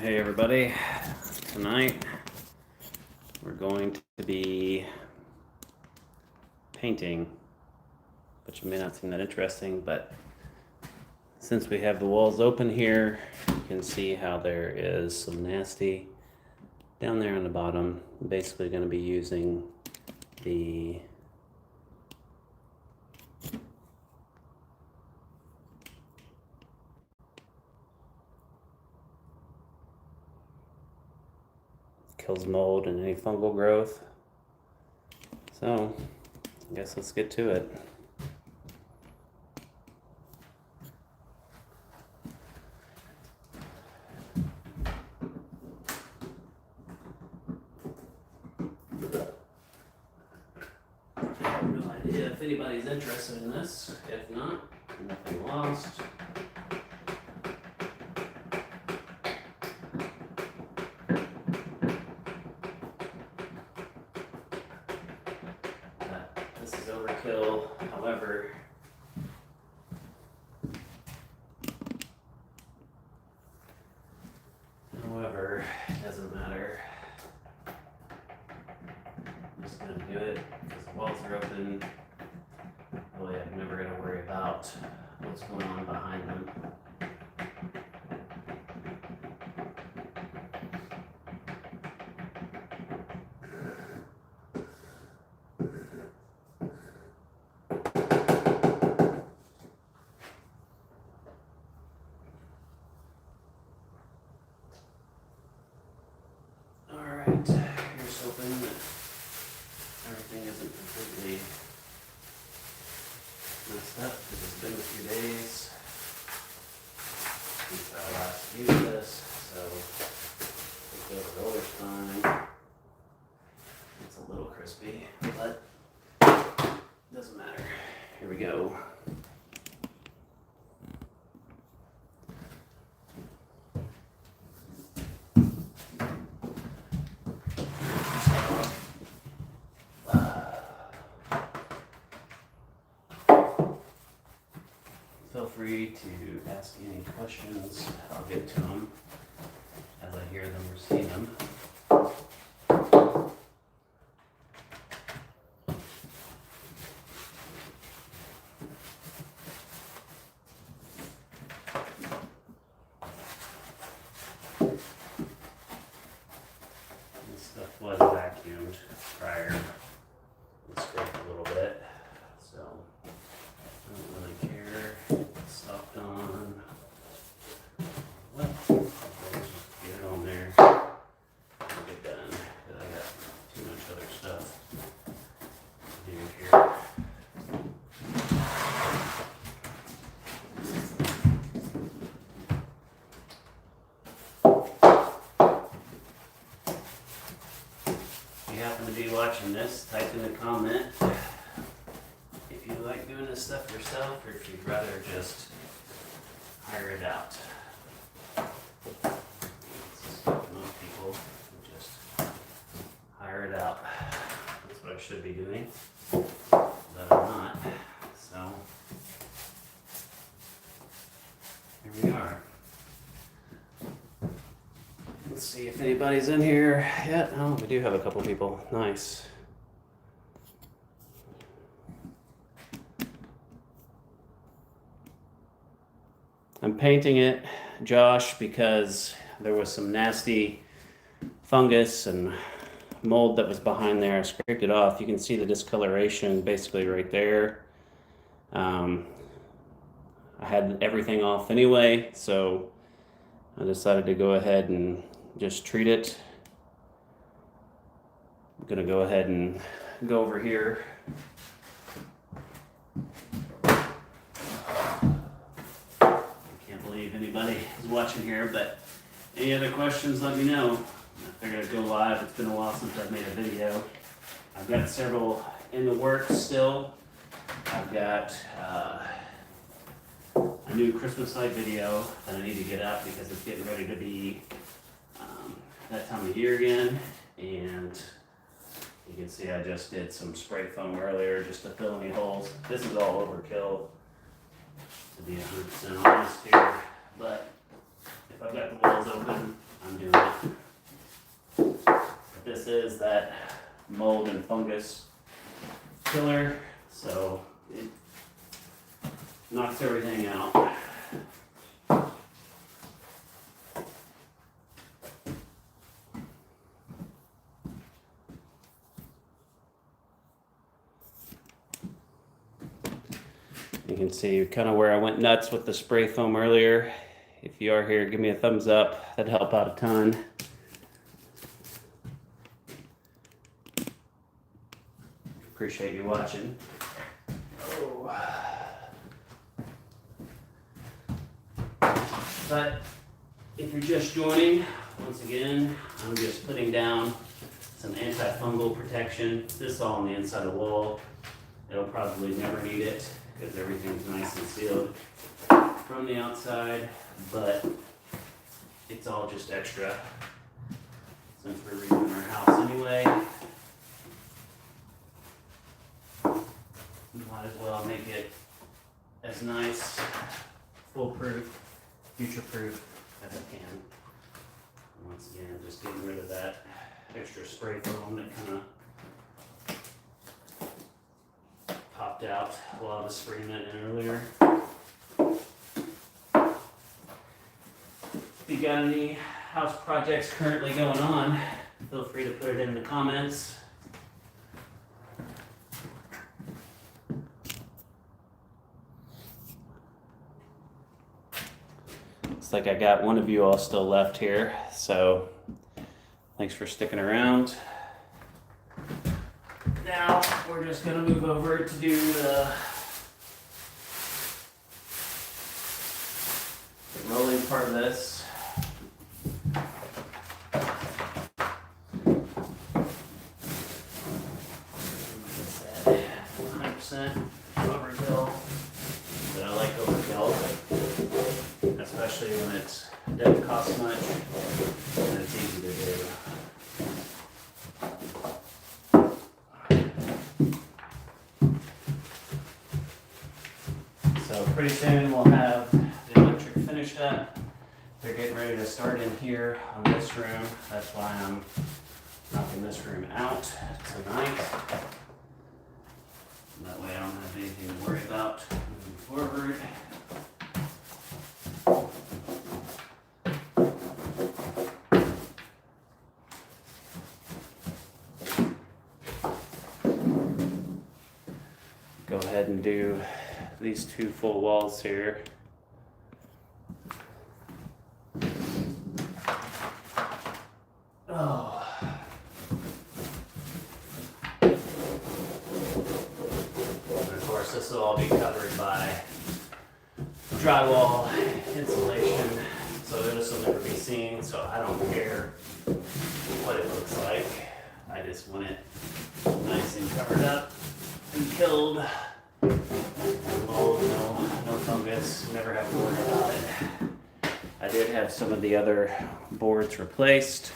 Hey everybody, tonight we're going to be painting, which may not seem that interesting, but since we have the walls open here, you can see how there is some nasty down there on the bottom. I'm basically going to be using the kills mold and any fungal growth. So, I guess let's get to it. I have no idea if anybody's interested in this. If not, nothing lost. This is overkill, however, it doesn't matter. I'm just going to do it because the walls are open. Really, I'm never going to worry about what's going on behind them. Alright, here's hoping that everything isn't completely messed up because it's been a few days since I last used this, so I think the rollers fine. It's a little crispy, but it doesn't matter. Here we go. Feel free to ask any questions. I'll get to them as I hear them or see them. This stuff was vacuumed prior. It scraped a little bit, so I don't really care. It's stopped on. Well, I'll just get it on there. I'll get done because I got too much other stuff to do here. If you happen to be watching this, type in the comment if you like doing this stuff yourself or if you'd rather just hire it out. Most people just hire it out. That's what I should be doing, but I'm not. So here we are. Let's see if anybody's in here yet. Oh, we do have a couple people. Nice. I'm painting it, Josh, because there was some nasty fungus and mold that was behind there. I scraped it off. You can see the discoloration basically right there. I had everything off anyway, so I decided to go ahead and just treat it. I'm gonna go ahead and go over here. Can't believe anybody is watching here, but any other questions, let me know. I figured I'd go live. It's been a while since I've made a video. I've got several in the works still. I've got a new Christmas light video that I need to get up because it's getting ready to be that time of year again. And you can see I just did some spray foam earlier just to fill any holes. This is all overkill, to be 100% honest here. But if I've got the walls open, I'm is that mold and fungus killer, so it knocks everything out. You can see kind of where I went nuts with the spray foam earlier. If you are here, give me a thumbs up. That'd help out a ton. Appreciate you watching. Oh. But if you're just joining, once again, I'm just putting down some antifungal protection. This is all on the inside of the wall. It'll probably never need it because everything's nice and sealed from the outside, but it's all just extra since we're redoing our house anyway. Might as well make it as nice, foolproof, future-proof as I can. Once again, just getting rid of that extra spray foam that kind of popped out while I was spraying it in earlier. If you got any house projects currently going on, feel free to put it in the comments. Looks like I got one of you all still left here, so thanks for sticking around. Now we're just going to move over to do the rolling part of this. Like I said, 100% overkill, but I like overkill, especially when it doesn't cost much and it's easy to do. So pretty soon we'll have the electric finished up. They're getting ready to start in here on this room. That's why I'm knocking this room out tonight. That way I don't have anything to worry about moving forward. Go ahead and do these two full walls here. Oh. And of course, this will all be covered by drywall insulation, so this will never be seen, so I don't care what it looks like. I just want it nice and covered up and killed. Mold, no fungus, never have to worry about it. I did have some of the other boards replaced,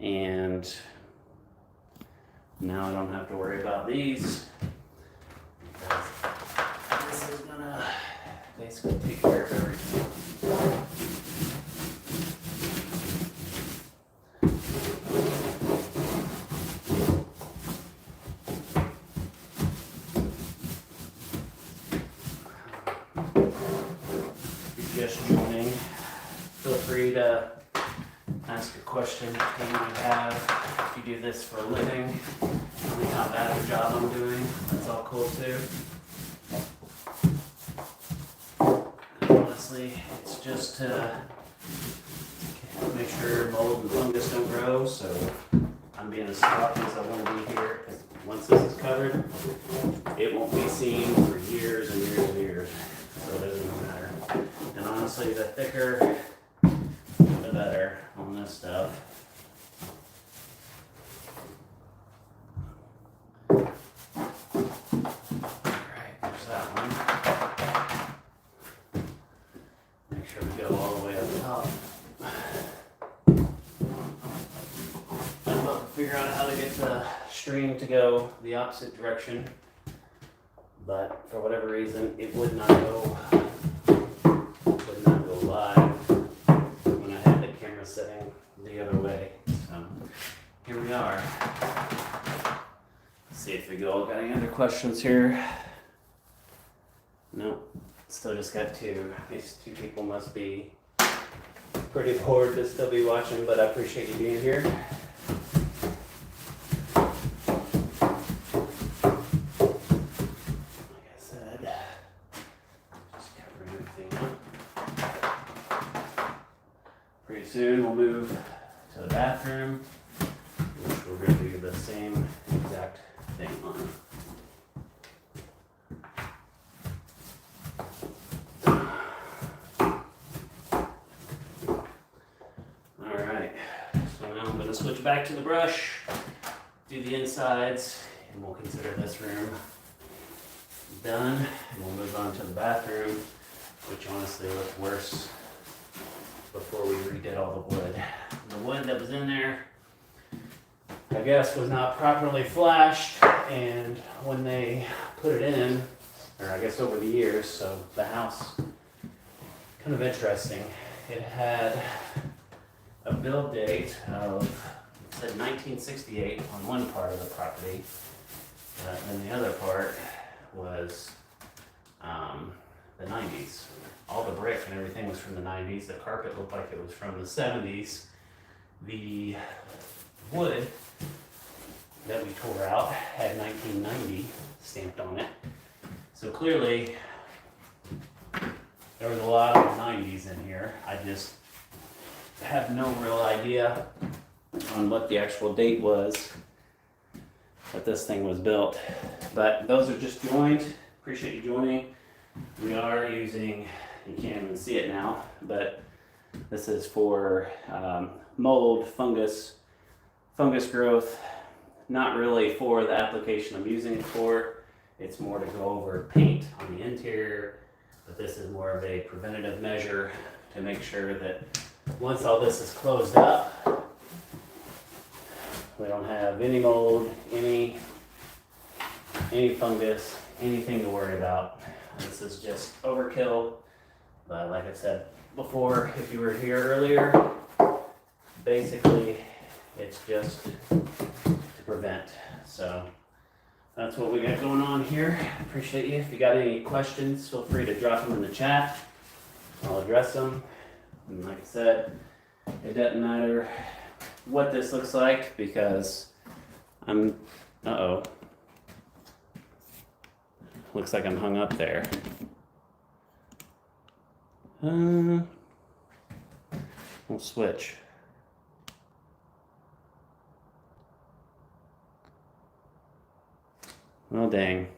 and now I don't have to worry about these. This is gonna basically take care of everything. Just joining, feel free to ask a question you might have. If you do this for a living, tell me how bad of a job I'm doing. That's all cool too. And honestly, it's just to make sure mold and fungus don't grow, so I'm being as sloppy as I want to be here, because once this is covered, it won't be seen for years and years and years, so it doesn't matter. And honestly, the thicker, the better on this stuff. Alright, there's that one. Make sure we go all the way up top. I'm about to figure out how to get the string to go the opposite direction, but for whatever reason, it would not go live when I had the camera setting the other way. So here we are. questions here? No, still just got two. These two people must be pretty bored to still be watching, but I appreciate you being here. Like I said, just covering everything up. Pretty soon we'll move to the bathroom, which we're going to do the same exact thing on. Switch back to the brush, do the insides, and we'll consider this room done. And we'll move on to the bathroom, which honestly looked worse before we redid all the wood. The wood that was in there, I guess, was not properly flashed, and when they put it in, or I guess over the years, so the house, kind of interesting. It had a build date of, it said 1968 on one part of the property, and the other part was the 90s. All the brick and everything was from the 90s. The carpet looked like it was from the 70s. The wood that we tore out had 1990 stamped on it. So clearly, there was a lot of 90s in here. I just have no real idea on what the actual date was that this thing was built. But those are just joined. Appreciate you joining. We are using, you can't even see it now, but this is for mold, fungus growth. Not really for the application I'm using it for. It's more to go over paint on the interior, but this is more of a preventative measure to make sure that once all this is closed up, we don't have any mold, any fungus, anything to worry about. This is just overkill, but like I said before, if you were here earlier, basically it's just to prevent. So that's what we got going on here. Appreciate you. If you got any questions, feel free to drop them in the chat. I'll address them. And like I said, it doesn't matter what this looks like because looks like I'm hung up there. We'll switch. Oh, dang.